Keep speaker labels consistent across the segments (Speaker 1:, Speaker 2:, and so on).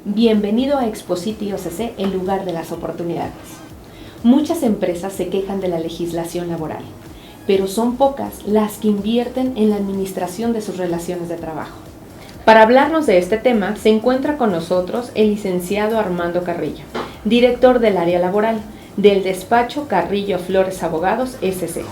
Speaker 1: Bienvenido a Expositi OCC, el lugar de las oportunidades. Muchas empresas se quejan de la legislación laboral, pero son pocas las que invierten en la administración de sus relaciones de trabajo. Para hablarnos de este tema, se encuentra con nosotros el licenciado Armando Carrillo, director del área laboral del despacho Carrillo Flores Abogados SC.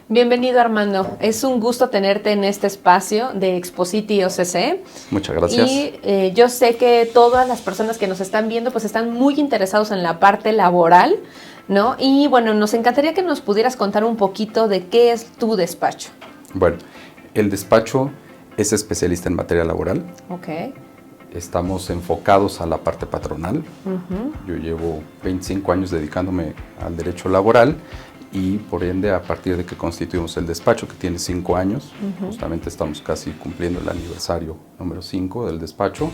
Speaker 1: Bienvenido, Armando. Es un gusto tenerte en este espacio de Expositi OCC.
Speaker 2: Muchas gracias.
Speaker 1: Y yo sé que todas las personas que nos están viendo pues están muy interesados en la parte laboral, ¿no? Y bueno, nos encantaría que nos pudieras contar un poquito de qué es tu despacho.
Speaker 2: Bueno, el despacho es especialista en materia laboral.
Speaker 1: Ok.
Speaker 2: Estamos enfocados a la parte patronal. Yo llevo 25 años dedicándome al derecho laboral. Y por ende, a partir de que constituimos el despacho, que tiene 5 años, justamente estamos casi cumpliendo el aniversario número 5 del despacho,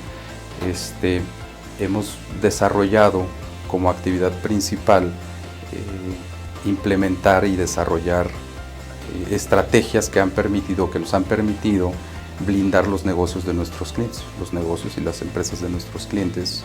Speaker 2: hemos desarrollado como actividad principal implementar y desarrollar estrategias que nos han permitido blindar los negocios de nuestros clientes, los negocios y las empresas de nuestros clientes,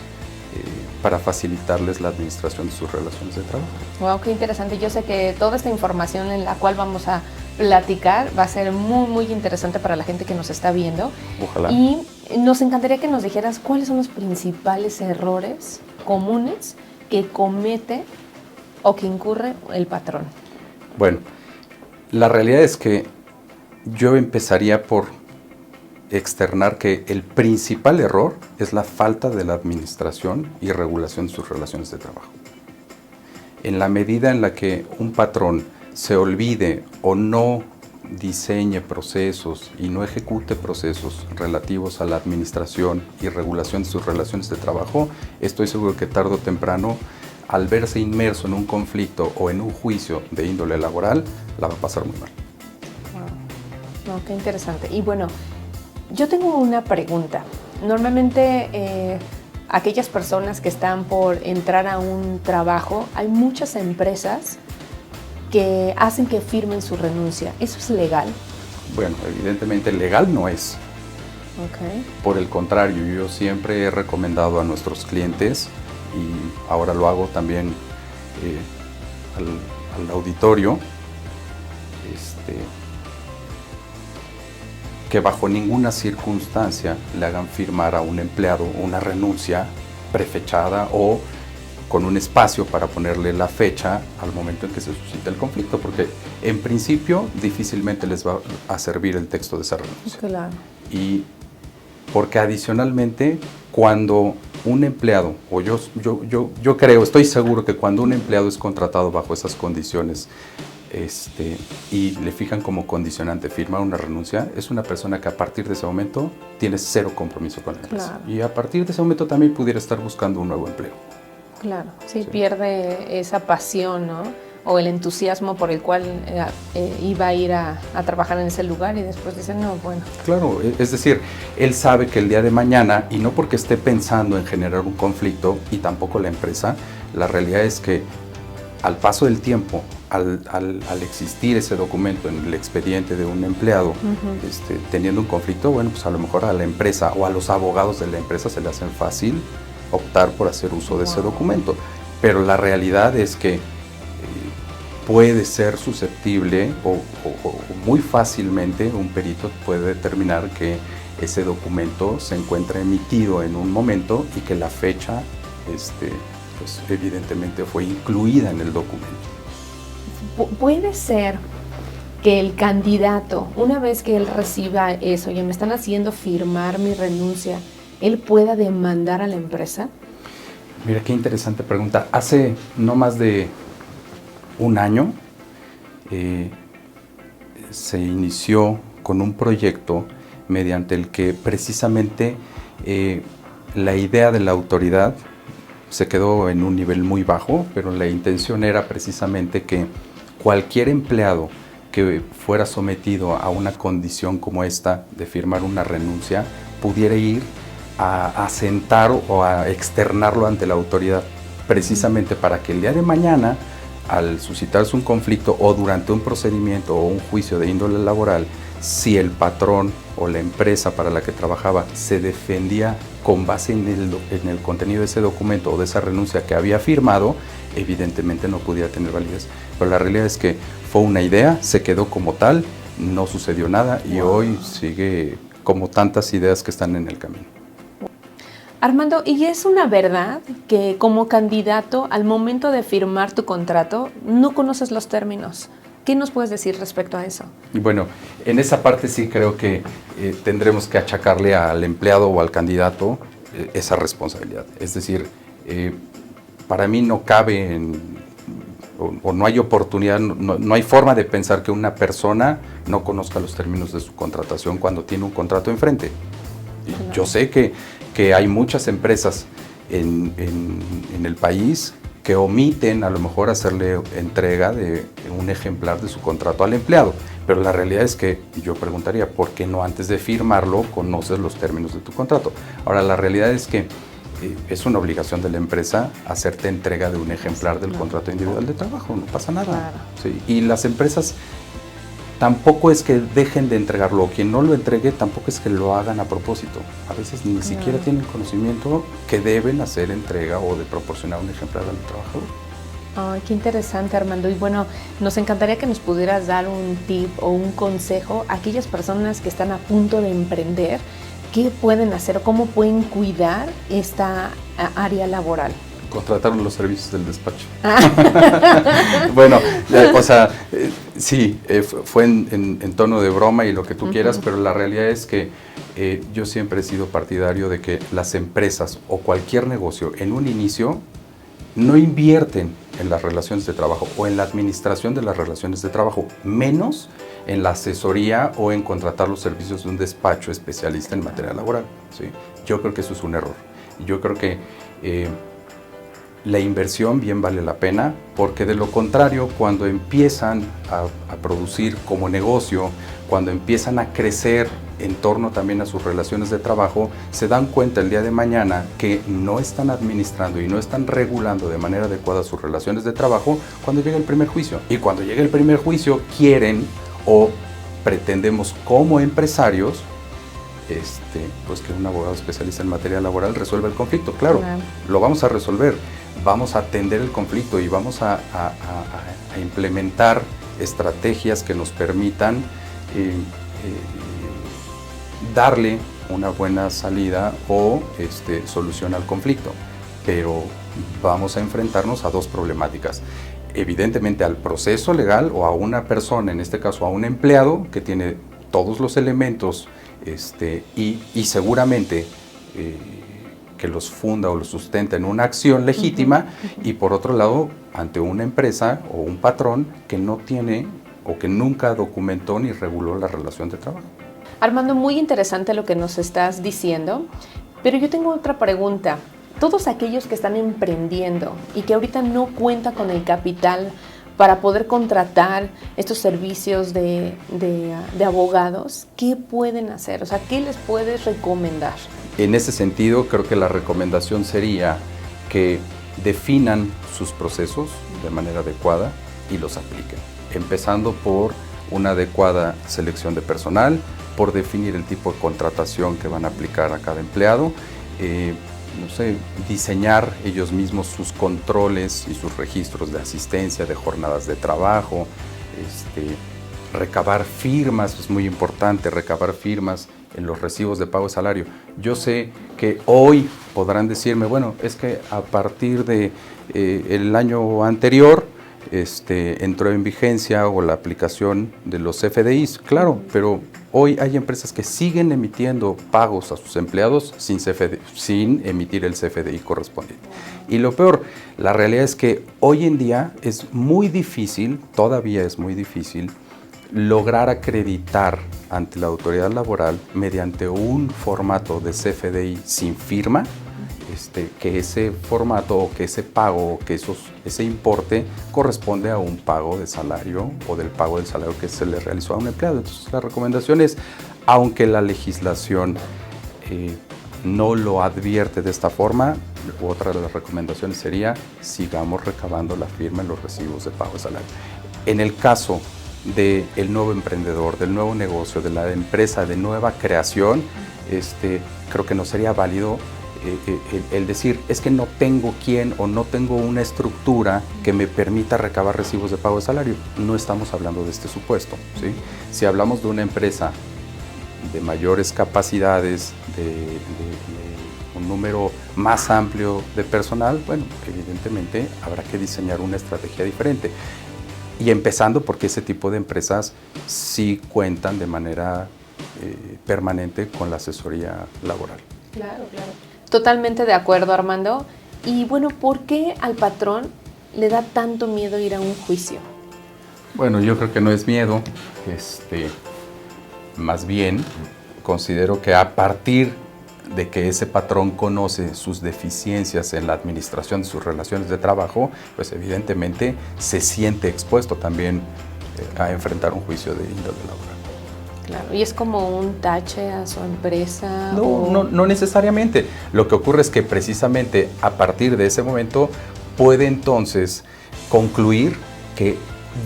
Speaker 2: para facilitarles la administración de sus relaciones de trabajo.
Speaker 1: Wow, qué interesante. Yo sé que toda esta información en la cual vamos a platicar va a ser muy, muy interesante para la gente que nos está viendo.
Speaker 2: Ojalá.
Speaker 1: Y nos encantaría que nos dijeras cuáles son los principales errores comunes que comete o que incurre el patrón.
Speaker 2: Bueno, la realidad es que yo empezaría por externar que el principal error es la falta de la administración y regulación de sus relaciones de trabajo. En la medida en la que un patrón se olvide o no diseñe procesos y no ejecute procesos relativos a la administración y regulación de sus relaciones de trabajo, estoy seguro que tarde o temprano, al verse inmerso en un conflicto o en un juicio de índole laboral, la va a pasar muy mal.
Speaker 1: Wow. No, qué interesante. Y bueno, yo tengo una pregunta. Normalmente aquellas personas que están por entrar a un trabajo, hay muchas empresas que hacen que firmen su renuncia. ¿Eso es legal?
Speaker 2: Bueno, evidentemente legal no es.
Speaker 1: Okay.
Speaker 2: Por el contrario, yo siempre he recomendado a nuestros clientes, y ahora lo hago también al auditorio, que bajo ninguna circunstancia le hagan firmar a un empleado una renuncia prefechada o con un espacio para ponerle la fecha al momento en que se suscita el conflicto, porque en principio difícilmente les va a servir el texto de esa renuncia.
Speaker 1: Claro.
Speaker 2: Y porque adicionalmente, cuando un empleado, o yo creo, estoy seguro que cuando un empleado es contratado bajo esas condiciones, y le fijan como condicionante firmar una renuncia, es una persona que a partir de ese momento tiene cero compromiso con la empresa.
Speaker 1: Claro.
Speaker 2: Y a partir de ese momento también pudiera estar buscando un nuevo empleo.
Speaker 1: Claro, sí, pierde esa pasión, ¿no? O el entusiasmo por el cual iba a ir a trabajar en ese lugar y después dice, no, bueno.
Speaker 2: Claro, es decir, él sabe que el día de mañana, y no porque esté pensando en generar un conflicto, y tampoco la empresa, la realidad es que al paso del tiempo, al existir ese documento en el expediente de un empleado, teniendo un conflicto, bueno, pues a lo mejor a la empresa o a los abogados de la empresa se le hace fácil optar por hacer uso de ese documento. Pero la realidad es que puede ser susceptible o muy fácilmente un perito puede determinar que ese documento se encuentra emitido en un momento y que la fecha pues evidentemente fue incluida en el documento.
Speaker 1: Puede ser que el candidato, una vez que él reciba eso, ya me están haciendo firmar mi renuncia, él pueda demandar a la empresa.
Speaker 2: Mira, qué interesante pregunta. Hace no más de un año se inició con un proyecto mediante el que precisamente la idea de la autoridad se quedó en un nivel muy bajo, pero la intención era precisamente que cualquier empleado que fuera sometido a una condición como esta de firmar una renuncia pudiera ir a asentar o a externarlo ante la autoridad, precisamente para que el día de mañana al suscitarse un conflicto o durante un procedimiento o un juicio de índole laboral, si el patrón o la empresa para la que trabajaba se defendía con base en el contenido de ese documento o de esa renuncia que había firmado, evidentemente no podía tener validez. Pero la realidad es que fue una idea, se quedó como tal, no sucedió nada y hoy sigue como tantas ideas que están en el camino.
Speaker 1: Armando, ¿y es una verdad que como candidato al momento de firmar tu contrato no conoces los términos? ¿Qué nos puedes decir respecto a eso?
Speaker 2: Y bueno, en esa parte sí creo que tendremos que achacarle al empleado o al candidato esa responsabilidad. Es decir, para mí no cabe o no hay oportunidad, no hay forma de pensar que una persona no conozca los términos de su contratación cuando tiene un contrato enfrente. Claro. Yo sé que hay muchas empresas en el país que omiten a lo mejor hacerle entrega de un ejemplar de su contrato al empleado, pero la realidad es que yo preguntaría, ¿por qué no antes de firmarlo conoces los términos de tu contrato? Ahora, la realidad es que es una obligación de la empresa hacerte entrega de un ejemplar del contrato individual de trabajo, no pasa nada. Claro. Sí, y las empresas tampoco es que dejen de entregarlo, o quien no lo entregue tampoco es que lo hagan a propósito. A veces ni siquiera tienen conocimiento que deben hacer entrega o de proporcionar un ejemplar al trabajador.
Speaker 1: Ay, qué interesante, Armando. Y bueno, nos encantaría que nos pudieras dar un tip o un consejo a aquellas personas que están a punto de emprender. ¿Qué pueden hacer o cómo pueden cuidar esta área laboral?
Speaker 2: Contrataron los servicios del despacho. Bueno, o sea, sí, fue en tono de broma y lo que tú quieras, pero la realidad es que yo siempre he sido partidario de que las empresas o cualquier negocio en un inicio no invierten en las relaciones de trabajo o en la administración de las relaciones de trabajo, menos en la asesoría o en contratar los servicios de un despacho especialista en materia laboral. ¿Sí? Yo creo que eso es un error. Yo creo que la inversión bien vale la pena, porque de lo contrario, cuando empiezan a producir como negocio, cuando empiezan a crecer en torno también a sus relaciones de trabajo, se dan cuenta el día de mañana que no están administrando y no están regulando de manera adecuada sus relaciones de trabajo cuando llega el primer juicio. Y cuando llega el primer juicio, quieren o pretendemos como empresarios pues que un abogado especialista en materia laboral resuelva el conflicto. Claro, lo vamos a resolver, vamos a atender el conflicto y vamos a implementar estrategias que nos permitan darle una buena salida o solución al conflicto. Pero vamos a enfrentarnos a dos problemáticas. Evidentemente al proceso legal o a una persona, en este caso a un empleado que tiene todos los elementos y seguramente que los funda o los sustenta en una acción legítima, y por otro lado ante una empresa o un patrón que no tiene o que nunca documentó ni reguló la relación de trabajo.
Speaker 1: Armando, muy interesante lo que nos estás diciendo, pero yo tengo otra pregunta. Todos aquellos que están emprendiendo y que ahorita no cuentan con el capital para poder contratar estos servicios de abogados, ¿qué pueden hacer? O sea, ¿qué les puedes recomendar?
Speaker 2: En ese sentido, creo que la recomendación sería que definan sus procesos de manera adecuada y los apliquen, empezando por una adecuada selección de personal, por definir el tipo de contratación que van a aplicar a cada empleado, diseñar ellos mismos sus controles y sus registros de asistencia, de jornadas de trabajo, recabar firmas, es muy importante recabar firmas en los recibos de pago de salario. Yo sé que hoy podrán decirme, bueno, es que a partir de el año anterior entró en vigencia o la aplicación de los CFDIs, claro, pero hoy hay empresas que siguen emitiendo pagos a sus empleados sin emitir el CFDI correspondiente. Y lo peor, la realidad es que hoy en día es muy difícil, todavía es muy difícil, lograr acreditar ante la autoridad laboral mediante un formato de CFDI sin firma, que ese formato o que ese pago o que ese importe corresponde a un pago de salario o del pago del salario que se le realizó a un empleado. Entonces la recomendación es, aunque la legislación no lo advierte de esta forma, otra de las recomendaciones sería sigamos recabando la firma en los recibos de pago de salario. En el caso del nuevo emprendedor, del nuevo negocio, de la empresa de nueva creación, creo que no sería válido el decir, es que no tengo quién o no tengo una estructura que me permita recabar recibos de pago de salario. No estamos hablando de este supuesto, ¿sí? Si hablamos de una empresa de mayores capacidades, de un número más amplio de personal, bueno, evidentemente habrá que diseñar una estrategia diferente. Y empezando porque ese tipo de empresas sí cuentan de manera permanente con la asesoría laboral.
Speaker 1: Claro, claro. Totalmente de acuerdo, Armando. Y bueno, ¿por qué al patrón le da tanto miedo ir a un juicio?
Speaker 2: Bueno, yo creo que no es miedo, más bien considero que a partir de que ese patrón conoce sus deficiencias en la administración de sus relaciones de trabajo, pues evidentemente se siente expuesto también a enfrentar un juicio de índole laboral.
Speaker 1: Claro, y es como un tache a su empresa.
Speaker 2: No necesariamente. Lo que ocurre es que precisamente a partir de ese momento puede entonces concluir que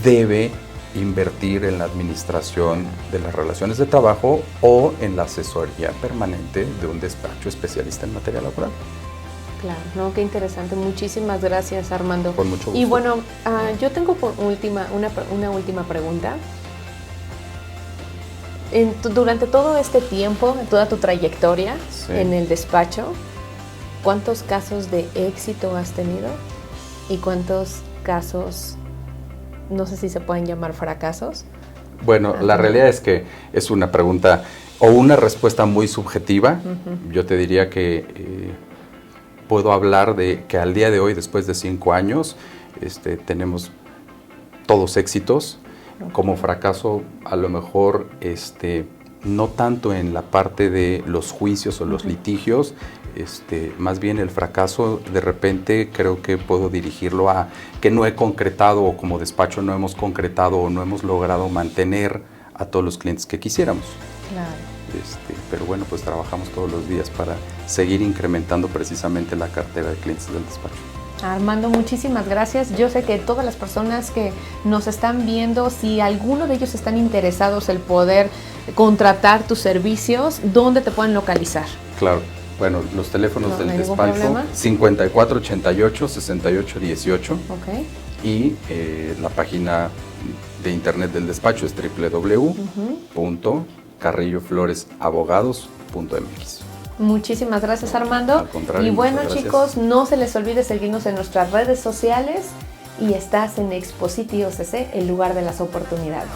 Speaker 2: debe invertir en la administración de las relaciones de trabajo o en la asesoría permanente de un despacho especialista en materia laboral.
Speaker 1: Claro, no, qué interesante. Muchísimas gracias, Armando.
Speaker 2: Con mucho gusto.
Speaker 1: Y bueno, yo tengo una última pregunta. Durante todo este tiempo, toda tu trayectoria en el despacho, ¿cuántos casos de éxito has tenido? ¿Y cuántos casos, no sé si se pueden llamar fracasos?
Speaker 2: Bueno, la realidad es que es una pregunta o una respuesta muy subjetiva. Uh-huh. Yo te diría que puedo hablar de que al día de hoy, después de 5 años, tenemos todos éxitos. Como fracaso, a lo mejor no tanto en la parte de los juicios o los litigios, más bien el fracaso de repente creo que puedo dirigirlo a que no he concretado o como despacho no hemos concretado o no hemos logrado mantener a todos los clientes que quisiéramos.
Speaker 1: Claro.
Speaker 2: Pero bueno, pues trabajamos todos los días para seguir incrementando precisamente la cartera de clientes del despacho.
Speaker 1: Armando, muchísimas gracias. Yo sé que todas las personas que nos están viendo, si alguno de ellos están interesados en poder contratar tus servicios, ¿dónde te pueden localizar?
Speaker 2: Claro, bueno, los teléfonos del despacho, 5488-6818.
Speaker 1: Okay.
Speaker 2: Y la página de internet del despacho es www.carrillofloresabogados.mx.
Speaker 1: Muchísimas gracias, Armando.
Speaker 2: Al contrario,
Speaker 1: y bueno,
Speaker 2: chicos,
Speaker 1: no se les olvide seguirnos en nuestras redes sociales y estás en Expositi OCC, el lugar de las oportunidades.